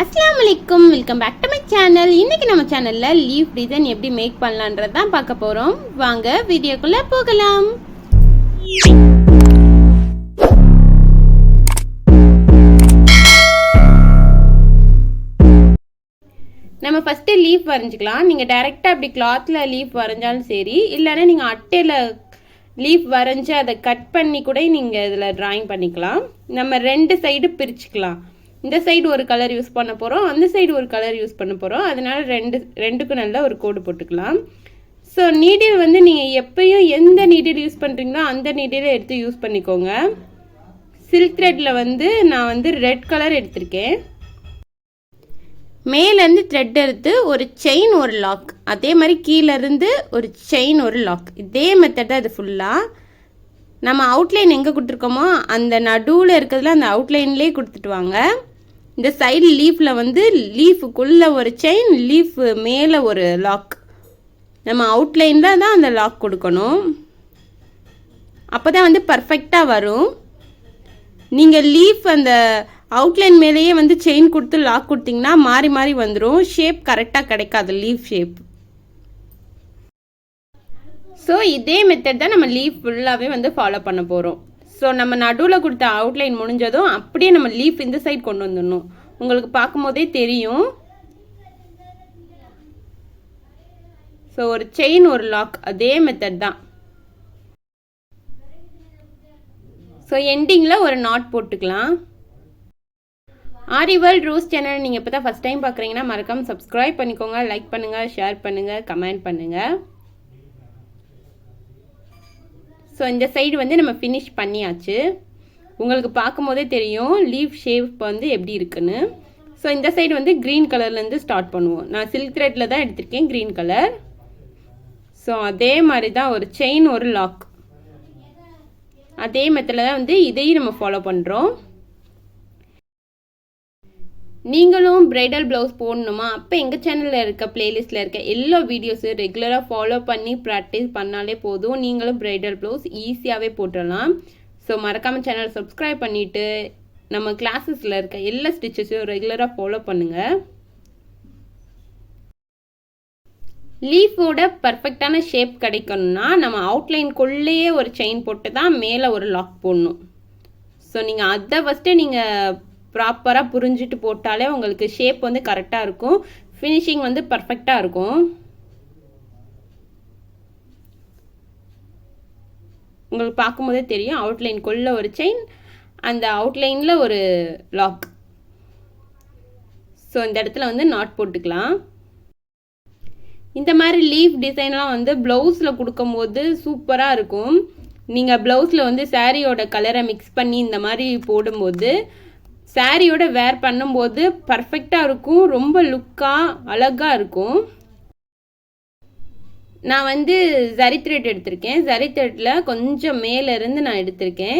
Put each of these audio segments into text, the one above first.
अस्सलाम वालेकुम welcome back to my channel. இன்னைக்கு நம்ம சேனல்ல லீஃப் டிசைன் எப்படி மேக் பண்ணலாம்ன்றத தான் பார்க்க போறோம். வாங்க வீடியோக்குள்ள போகலாம். நம்ம ஃபர்ஸ்ட் லீஃப் வரைஞ்சிக்கலாம். நீங்க டைரக்டா அப்படி கிளாத்ல லீஃப் வரைஞ்சாலும் சரி, இல்லனா நீங்க அட்டையில லீஃப் வரைஞ்சு அதை கட் பண்ணி கூட நீங்க இதுல டிராயிங் பண்ணிக்கலாம். நம்ம ரெண்டு சைடு பிரிச்சுக்கலாம். இந்த சைடு ஒரு கலர் யூஸ் பண்ண போகிறோம், அந்த சைடு ஒரு கலர் யூஸ் பண்ண போகிறோம். அதனால் ரெண்டுக்கும் நல்லா ஒரு கோடு போட்டுக்கலாம். ஸோ நீடில் வந்து நீங்கள் எப்பயும் எந்த நீடில் யூஸ் பண்ணுறீங்களோ அந்த நீடில் எடுத்து யூஸ் பண்ணிக்கோங்க. சில்க் த்ரெட்டில் வந்து நான் வந்து ரெட் கலர் எடுத்திருக்கேன். மேலேருந்து த்ரெட் எடுத்து ஒரு செயின் ஒரு லாக், அதே மாதிரி கீழேருந்து ஒரு செயின் ஒரு லாக். இதே மெத்தட் தான் இது ஃபுல்லாக. நம்ம அவுட்லைன் எங்கே கொடுத்துருக்கோமோ அந்த நடுவில் இருக்கிறதுல அந்த அவுட்லைன்லேயே கொடுத்துட்டு வாங்க. இந்த சைடு லீஃபில் வந்து லீஃபுக்குள்ளே ஒரு செயின், லீஃப் மேலே ஒரு லாக். நம்ம அவுட்லைனில் தான் அந்த லாக் கொடுக்கணும். அப்போ தான் வந்து பர்ஃபெக்டாக வரும். நீங்கள் லீஃப் அந்த அவுட்லைன் மேலேயே வந்து செயின் கொடுத்து லாக் கொடுத்தீங்கன்னா மாறி மாறி வந்துடும், ஷேப் கரெக்டாக கிடைக்காது, லீஃப் ஷேப். ஸோ இதே மெத்தட் தான் நம்ம லீஃப் ஃபுல்லாகவே வந்து ஃபாலோ பண்ண போகிறோம். ஸோ நம்ம நடுவில் கொடுத்த அவுட்லைன் முடிஞ்சதும் அப்படியே நம்ம லீஃப் இந்த சைட் கொண்டு வந்துடணும். உங்களுக்கு பார்க்கும்போதே தெரியும். ஸோ ஒரு செயின் ஒரு லாக், அதே மெத்தட் தான். ஸோ எண்டிங்கில் ஒரு நாட் போட்டுக்கலாம். ஆரி வேர்ல்ட் ரூஸ் சேனல் நீங்கள் இப்போ தான் ஃபஸ்ட் டைம் பார்க்குறீங்கன்னா மறக்காமல் சப்ஸ்கிரைப் பண்ணிக்கோங்க, லைக் பண்ணுங்கள், ஷேர் பண்ணுங்கள், கமெண்ட் பண்ணுங்கள். ஸோ இந்த சைடு வந்து நம்ம ஃபினிஷ் பண்ணியாச்சு. உங்களுக்கு பார்க்கும் போதே தெரியும் லீஃப் ஷேப் வந்து எப்படி இருக்குன்னு. ஸோ இந்த சைடு வந்து க்ரீன் கலர்லேருந்து ஸ்டார்ட் பண்ணுவோம். நான் சில்க் த்ரெட்டில் தான் எடுத்திருக்கேன் க்ரீன் கலர். ஸோ அதே மாதிரி தான் ஒரு செயின் ஒரு லாக், அதே மெத்தடில் தான் வந்து இதையும் நம்ம ஃபாலோ பண்ணுறோம். நீங்களும் ப்ரைடல் ப்ளவுஸ் போடணுமா? அப்போ எங்கள் சேனலில் இருக்க பிளேலிஸ்ட்டில் இருக்க எல்லா வீடியோஸும் ரெகுலராக ஃபாலோ பண்ணி ப்ராக்டிஸ் பண்ணாலே போதும். நீங்களும் ப்ரைடல் ப்ளவுஸ் ஈஸியாகவே போட்டுடலாம். ஸோ மறக்காமல் சேனல் சப்ஸ்கிரைப் பண்ணிவிட்டு நம்ம கிளாஸஸில் இருக்க எல்லா ஸ்டிச்சஸையும் ரெகுலராக ஃபாலோ பண்ணுங்கள். லீஃபோட பர்ஃபெக்டான ஷேப் கிடைக்கணும்னா நம்ம அவுட்லைனுக்குள்ளேயே ஒரு செயின் போட்டு தான் மேலே ஒரு லாக் போடணும். ஸோ நீங்கள் அதை ஃபஸ்ட்டு நீங்கள் ப்ராப்பராக புரிஞ்சுட்டு போட்டாலே உங்களுக்கு ஷேப் வந்து கரெக்டாக இருக்கும், ஃபினிஷிங் வந்து பர்ஃபெக்டாக இருக்கும். உங்களுக்கு பார்க்கும்போதே தெரியும் அவுட்லைனுக்குள்ளே ஒரு செயின், அந்த அவுட்லைனில் ஒரு லாக். ஸோ இந்த இடத்துல வந்து நாட் போட்டுக்கலாம். இந்த மாதிரி லீஃப் டிசைன்லாம் வந்து ப்ளவுஸில் கொடுக்கும்போது சூப்பராக இருக்கும். நீங்கள் ப்ளவுஸில் வந்து சாரியோட கலரை மிக்ஸ் பண்ணி இந்த மாதிரி போடும்போது சாரியோட வேர் பண்ணும்போது பர்ஃபெக்டாக இருக்கும், ரொம்ப லுக்காக அழகாக இருக்கும். நான் வந்து ஜரி த்ரெட் எடுத்திருக்கேன். ஜரி த்ரெட்டில் கொஞ்சம் மேலேருந்து நான் எடுத்திருக்கேன்.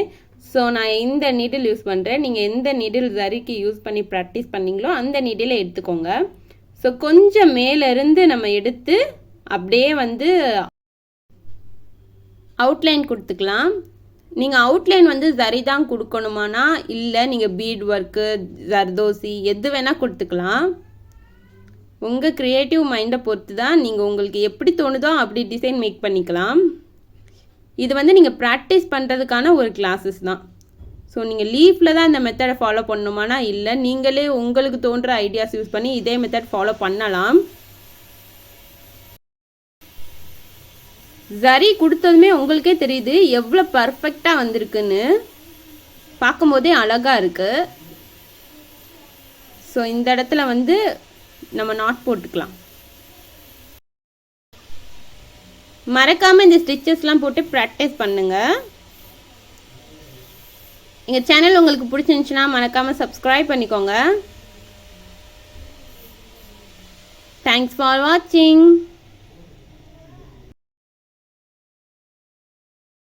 ஸோ நான் இந்த நீடில் யூஸ் பண்ணுறேன். நீங்கள் எந்த நீடில் ஜரிக்கு யூஸ் பண்ணி ப்ராக்டிஸ் பண்ணிங்களோ அந்த நீடில் எடுத்துக்கோங்க. ஸோ கொஞ்சம் மேலேருந்து நம்ம எடுத்து அப்படியே வந்து அவுட்லைன் கொடுத்துக்கலாம். நீங்கள் அவுட்லைன் வந்து ஜரி தான் கொடுக்கணுமானா இல்லை, நீங்கள் பீட் ஒர்க்கு, ஜர்தோசி எது வேணால் கொடுத்துக்கலாம். உங்கள் க்ரியேட்டிவ் மைண்டை பொறுத்து தான் நீங்கள் உங்களுக்கு எப்படி தோணுதோ அப்படி டிசைன் மேக் பண்ணிக்கலாம். இது வந்து நீங்கள் ப்ராக்டிஸ் பண்ணுறதுக்கான ஒரு கிளாஸஸ் தான். ஸோ நீங்கள் லீஃபில் தான் இந்த மெத்தடை ஃபாலோ பண்ணணுமானா இல்லை, நீங்களே உங்களுக்கு தோன்ற ஐடியாஸ் யூஸ் பண்ணி இதே மெத்தட் ஃபாலோ பண்ணலாம். ஜரி கொடுத்ததுமே உங்களுக்கே தெரியுது எவ்வளோ பர்ஃபெக்டாக வந்திருக்குன்னு, பார்க்கும்போதே அழகாக இருக்குது. ஸோ இந்த இடத்துல வந்து நம்ம நாட் போட்டுக்கலாம். மறக்காமல் இந்த ஸ்டிச்சஸ்லாம் போட்டு ப்ராக்டிஸ் பண்ணுங்கள். எங்கள் சேனல் உங்களுக்கு பிடிச்சிருந்துச்சுன்னா மறக்காமல் சப்ஸ்கிரைப் பண்ணிக்கோங்க. தேங்க்ஸ் ஃபார் வாட்சிங்.